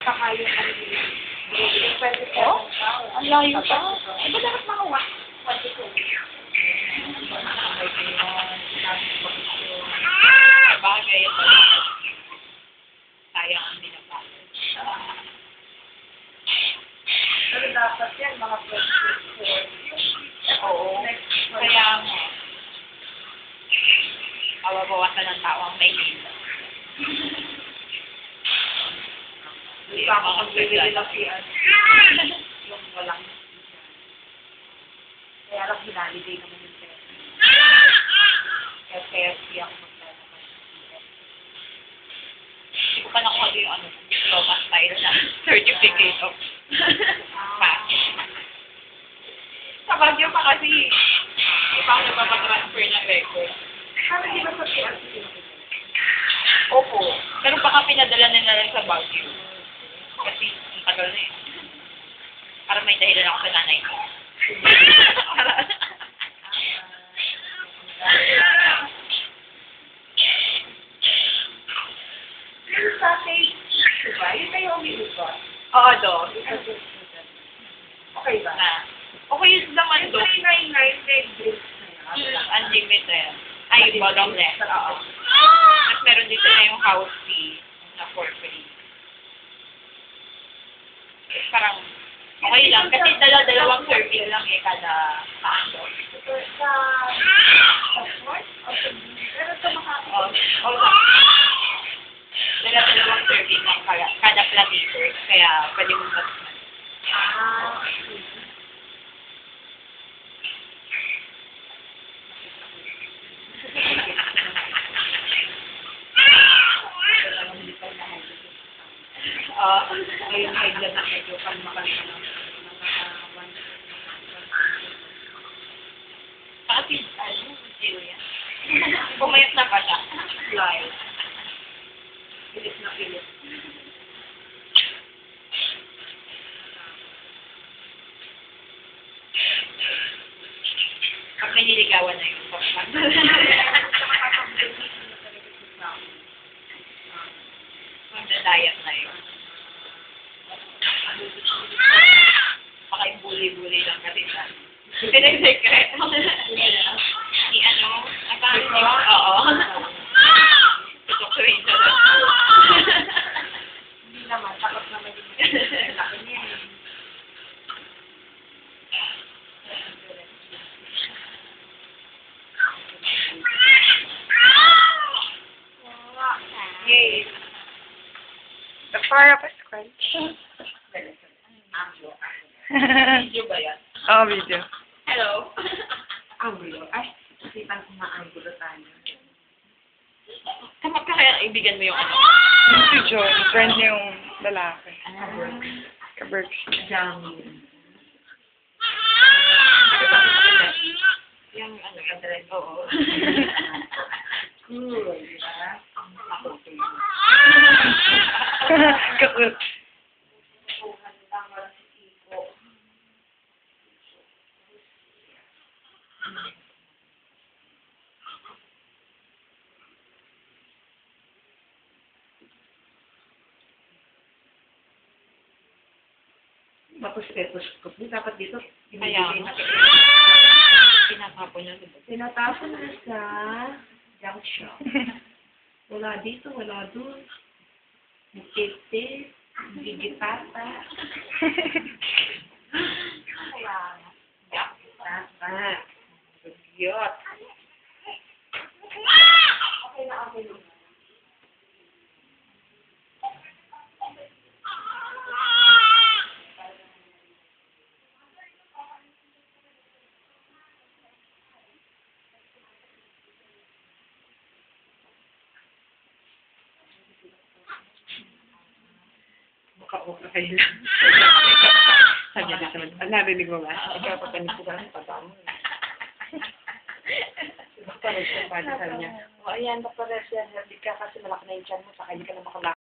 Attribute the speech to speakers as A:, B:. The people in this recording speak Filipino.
A: Saka yung yung 27 ang layo pa. Eh, ba dapat makawa? 22.
B: Bagay ito. Sayang ang binabagay.
A: Pero dapat yan, mga 24.
B: Oo. Kaya nga. Mababawasan ng tao ang may hila.
A: Hindi pa ako magbibili ng PN. Yung walang kaya lang hinaliday naman yung pera. Kaya KFC ako maglalabas ng PN.
B: Hindi ko pa nakuha yung diploma style na certificate of pass. Sa Baguio pa kasi, hindi pa ako nagpapatransfer ng record.
A: Parang di ba sa PLC?
B: Opo. Pero baka pinadala na lang sa Baguio. Kasi ang tagal na eh. Para may dahilan ako sa nanay ko.
A: Yung sa case, diba? Yun na yung umiikot.
B: Oo, do.
A: Okay ba?
B: Okay yun naman do.
A: 399 red bricks na yan.
B: Unlimited. Ay, bottomless. Oo. At meron dito na yung house fee na for free. Parang okay lang. Kasi dalawang serving lang eh kada paano.
A: Sa North? Pero sa Makati.
B: Dalawang serving lang kada platito. Kaya pwede mong matman.
A: Ngayon ay dyan na medyo pang makalima ng
B: Kasi, zero yan. Pumayat na pa siya.
A: live. Pilit na pilit.
B: Pag may niligawan na yung pagpag. Magda-diet na yun. Baka yung bully-bully lang kasi siya. Pinag-secret. Si ano? Oo. Tutok sa rin siya.
A: Hindi naman, takot naman yung laki niya.
B: Yay.
C: The far up is crunch.
B: Video ba yan?
C: Oh, video.
B: Hello.
A: Angulo. Ay, kitang umaangulo tayo.
B: Kapag ka kaya ibigan mo yung ano?
C: Yung si John, friend niya yung lalaki. Kabergs.
A: Jamin.
B: Yung ano, kadred. Oo.
A: Cool, di ba? Ang makutin.
C: Kakut.
A: Mapus-pepus-kup. Dapat dito,
B: Kaya,
A: binibigay na
B: pinapapon niya.
A: tinatapon na sa junk shop. Wala dito, wala dun. Mukete, gigitata. Kaya, gigitata. Cute. Okay na, okay na.
C: Mukha-mukha kayo lang. Sabi niya naman, narinig mo ba? Ikaw pa panig ko ba ng pata mo? Panig ko pa sa niya.
A: O, ayan, Dr. Resya, hindi ka kasi malaki na yung tiyan mo, saka hindi ka na makalaki.